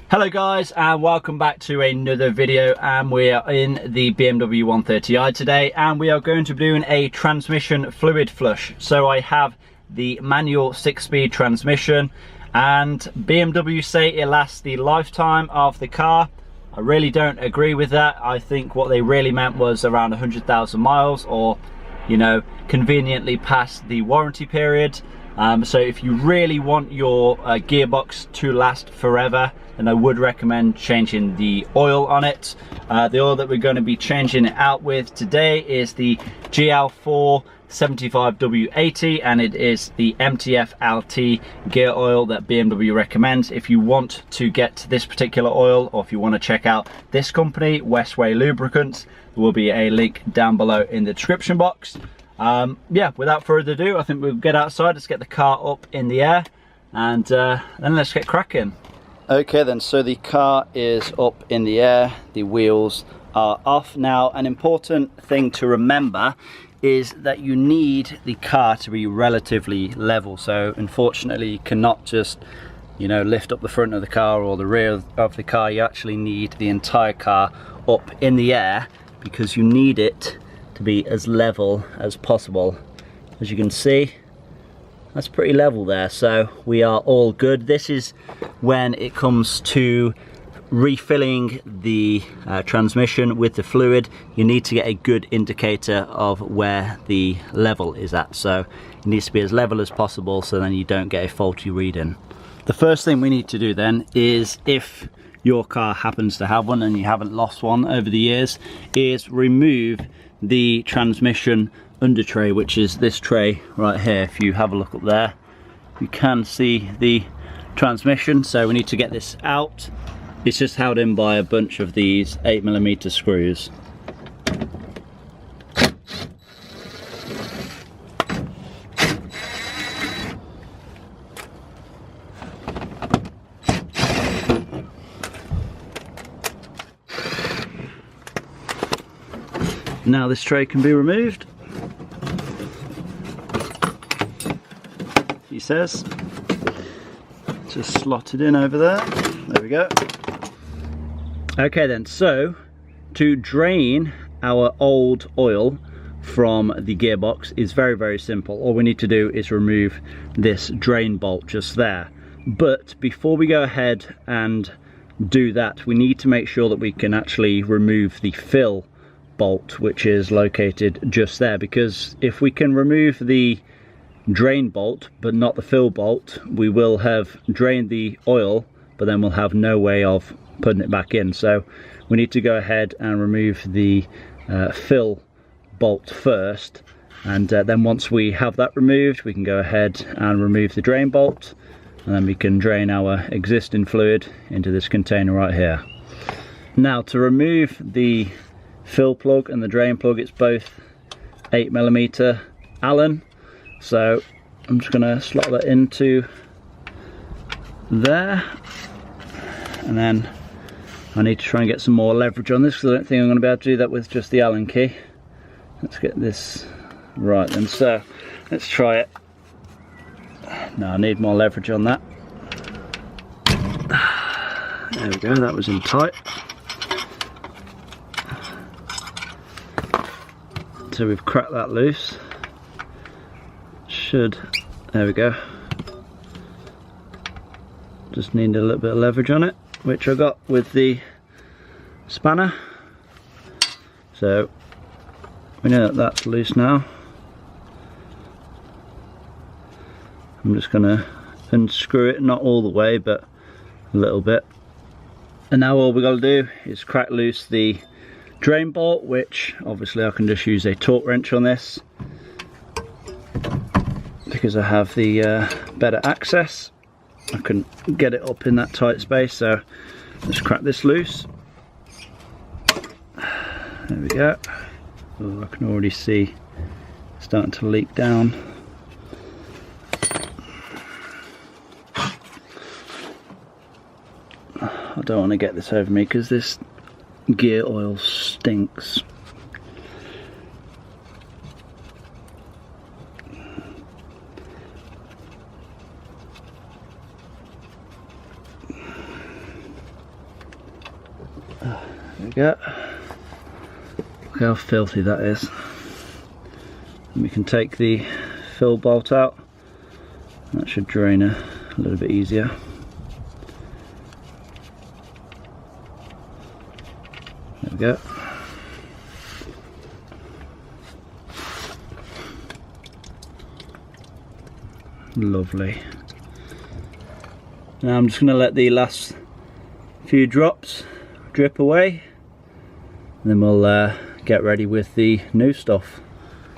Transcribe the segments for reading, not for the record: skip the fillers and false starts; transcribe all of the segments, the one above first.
Hello guys, and welcome back to another video, and we are in the BMW 130i today, and we are going to be doing a transmission fluid flush. So I have the manual 6-speed transmission, and BMW say it lasts the lifetime of the car. I really don't agree with that. I think what they really meant was around 100,000 miles, or you know, conveniently past the warranty period. So if you really want your gearbox to last forever, then I would recommend changing the oil on it. The oil that we're going to be changing it out with today is the GL4 75W80, and it is the MTF LT gear oil that BMW recommends. If you want to get this particular oil, or if you want to check out this company, Westway Lubricants, there will be a link down below in the description box. Yeah, without further ado, I think we'll get outside. Let's get the car up in the air, and then let's get cracking. Okay then, so the car is up in the air, the wheels are off. Now, an important thing to remember is that you need the car to be relatively level. So unfortunately, you cannot just, you know, lift up the front of the car or the rear of the car. You actually need the entire car up in the air, because you need it to be as level as possible. As you can see, that's pretty level there, so we are all good. This is when it comes to refilling the transmission with the fluid. You need to get a good indicator of where the level is at, so it needs to be as level as possible, so then you don't get a faulty reading. The first thing we need to do then is, if your car happens to have one and you haven't lost one over the years, is remove the transmission under tray, which is this tray right here. If you have a look up there, you can see the transmission. So we need to get this out. It's just held in by a bunch of these 8mm screws. Now this tray can be removed, he says. Just slot it in over there. There we go. Okay then, so to drain our old oil from the gearbox is very, very simple. All we need to do is remove this drain bolt just there. But before we go ahead and do that, we need to make sure that we can actually remove the fill bolt, which is located just there, because if we can remove the drain bolt but not the fill bolt, we will have drained the oil, but then we'll have no way of putting it back in. So we need to go ahead and remove the fill bolt first, and then once we have that removed, we can go ahead and remove the drain bolt, and then we can drain our existing fluid into this container right here. Now, to remove the fill plug and the drain plug, it's both 8mm Allen, so I'm just going to slot that into there, and then I need to try and get some more leverage on this, because I don't think I'm going to be able to do that with just the Allen key. Let's get this right then, so let's try it. Now I need more leverage on that. There we go, that was in tight. So we've cracked that loose. There we go. Just need a little bit of leverage on it, which I got with the spanner. So we know that that's loose now. I'm just gonna unscrew it, not all the way, but a little bit. And now all we gotta do is crack loose the drain bolt, which obviously I can just use a torque wrench on this, because I have the better access. I can get it up in that tight space, so let's crack this loose. There we go. Oh, I can already see it's starting to leak down. I don't want to get this over me, because this gear oil stinks. There we go. Look how filthy that is. And we can take the fill bolt out. That should drain a little bit easier. There we go. Lovely. Now I'm just going to let the last few drops drip away, and then we'll get ready with the new stuff.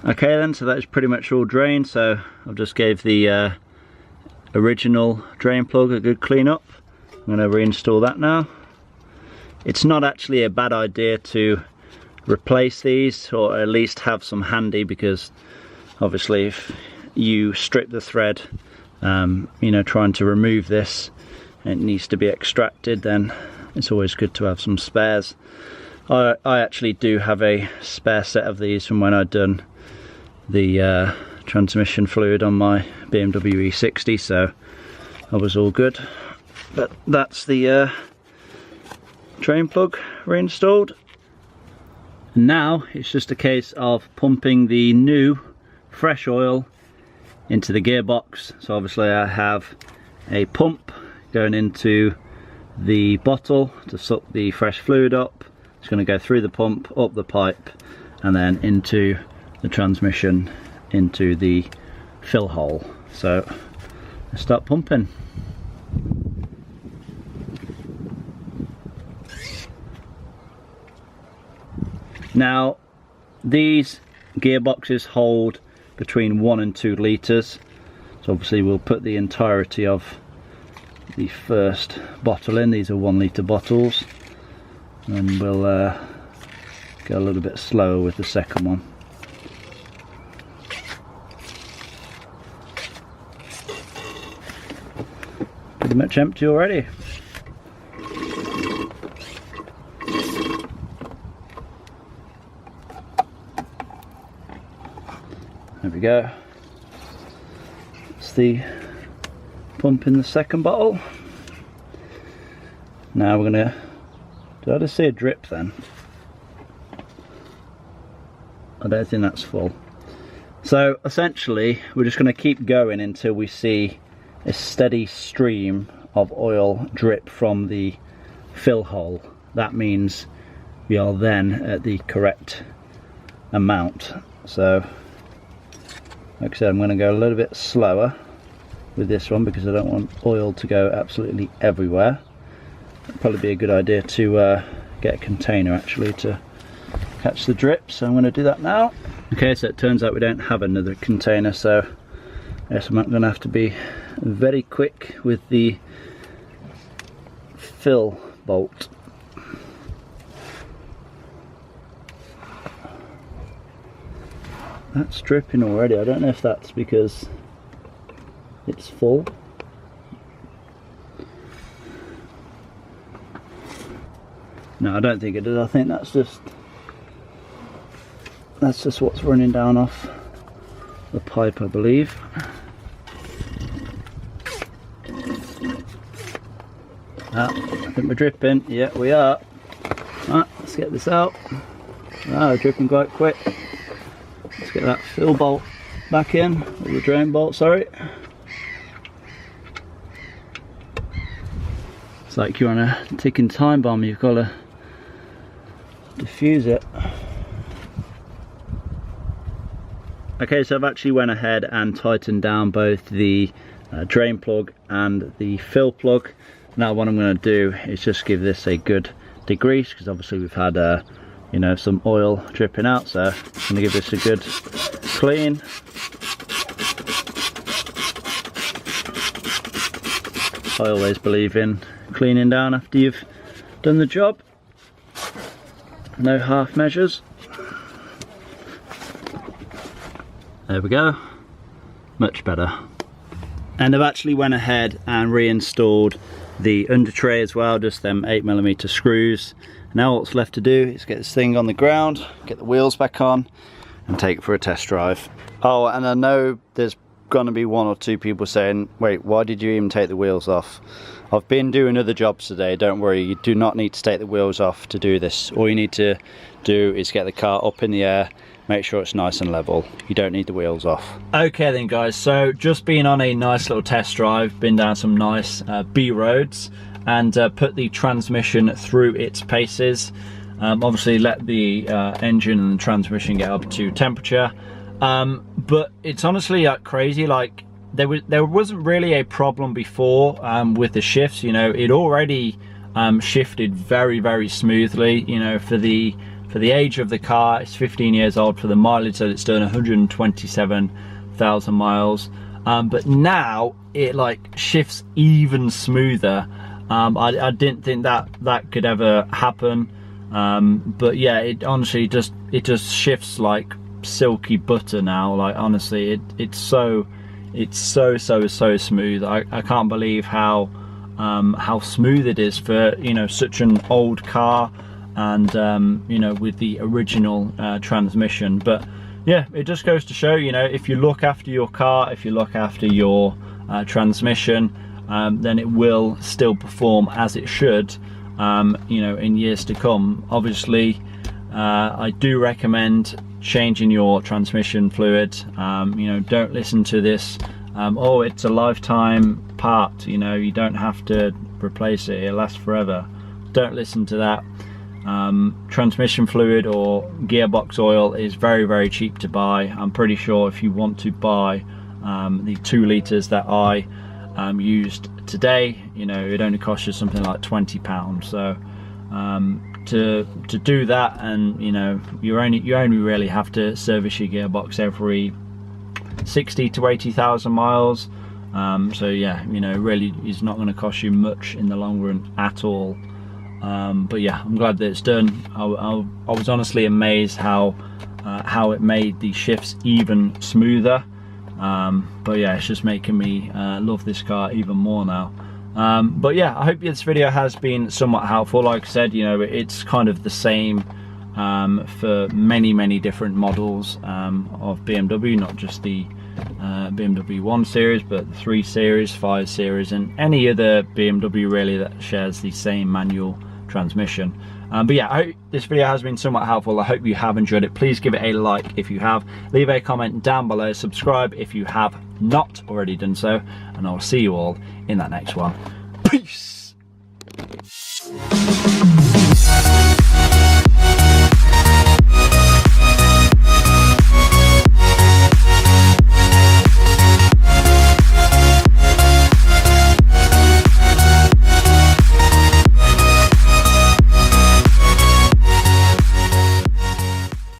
Okay then, so that is pretty much all drained, so I've just gave the original drain plug a good clean up. I'm going to reinstall that now. It's not actually a bad idea to replace these, or at least have some handy, because obviously if you strip the thread, you know, trying to remove this, it needs to be extracted, then it's always good to have some spares. I actually do have a spare set of these from when I'd done the transmission fluid on my BMW E60, so I was all good. But that's the drain plug reinstalled. And now it's just a case of pumping the new fresh oil into the gearbox. So obviously I have a pump going into the bottle to suck the fresh fluid up. It's going to go through the pump, up the pipe, and then into the transmission, into the fill hole. So let's start pumping. Now these gearboxes hold between 1 and 2 litres, so obviously we'll put the entirety of the first bottle in. These are 1 litre bottles, and we'll go a little bit slower with the second one. Pretty much empty already. There we go. It's the pump in the second bottle. Now we're gonna, do I just see a drip then? I don't think that's full. So essentially we're just gonna keep going until we see a steady stream of oil drip from the fill hole. That means we are then at the correct amount. So like I said, I'm going to go a little bit slower with this one because I don't want oil to go absolutely everywhere. It'd probably be a good idea to get a container actually to catch the drip, so I'm going to do that now. Okay, so it turns out we don't have another container, so I guess I'm going to have to be very quick with the fill bolt. That's dripping already. I don't know if that's because it's full. No, I don't think it is. I think that's just what's running down off the pipe, I believe. I think we're dripping. Yeah, we are. Right, let's get this out. We're dripping quite quick. Let's get that fill bolt back in, or the drain bolt, sorry. It's like you're on a ticking time bomb, you've got to diffuse it. Okay, so I've actually went ahead and tightened down both the drain plug and the fill plug. Now what I'm going to do is just give this a good degrease, because obviously we've had you know, some oil dripping out, so I'm going to give this a good clean. I always believe in cleaning down after you've done the job. No half measures. There we go, much better. And I've actually went ahead and reinstalled the under tray as well, just them 8mm screws. Now what's left to do is get this thing on the ground, get the wheels back on, and take it for a test drive. Oh, and I know there's gonna be one or two people saying, wait, why did you even take the wheels off? I've been doing other jobs today, don't worry, you do not need to take the wheels off to do this. All you need to do is get the car up in the air, make sure it's nice and level. You don't need the wheels off. Okay then guys, so just been on a nice little test drive, been down some nice B roads, and put the transmission through its paces. Obviously let the engine and the transmission get up to temperature. But it's honestly like crazy, like there wasn't really a problem before with the shifts. You know, it already shifted very smoothly. You know, for the age of the car, it's 15 years old. For the mileage that it's done, 127,000 miles. But now it like shifts even smoother. I didn't think that could ever happen. But yeah, it honestly just shifts like silky butter now. Like honestly, it's so smooth. I can't believe how smooth it is for, you know, such an old car, and you know, with the original transmission. But yeah, it just goes to show, you know, if you look after your car, if you look after your transmission, then it will still perform as it should, you know, in years to come. Obviously, I do recommend changing your transmission fluid. You know, don't listen to this, oh, it's a lifetime part, you know, you don't have to replace it, it lasts forever. Don't listen to that. Transmission fluid or gearbox oil is very cheap to buy. I'm pretty sure if you want to buy the 2 litres that I used today, you know, it only costs you something like £20. So to do that, and you know, you only really have to service your gearbox every 60 to 80,000 miles. So yeah, you know, really is not going to cost you much in the long run at all. But yeah, I'm glad that it's done. I was honestly amazed how it made the shifts even smoother. But yeah, it's just making me love this car even more now. But yeah, I hope this video has been somewhat helpful. Like I said, you know, it's kind of the same for many different models of BMW, not just the BMW 1 Series, but the 3 Series, 5 Series, and any other BMW really that shares the same manual transmission. But yeah, I hope this video has been somewhat helpful. I hope you have enjoyed it. Please give it a like if you have, leave a comment down below, subscribe if you have not already done so, and I'll see you all in that next one. Peace.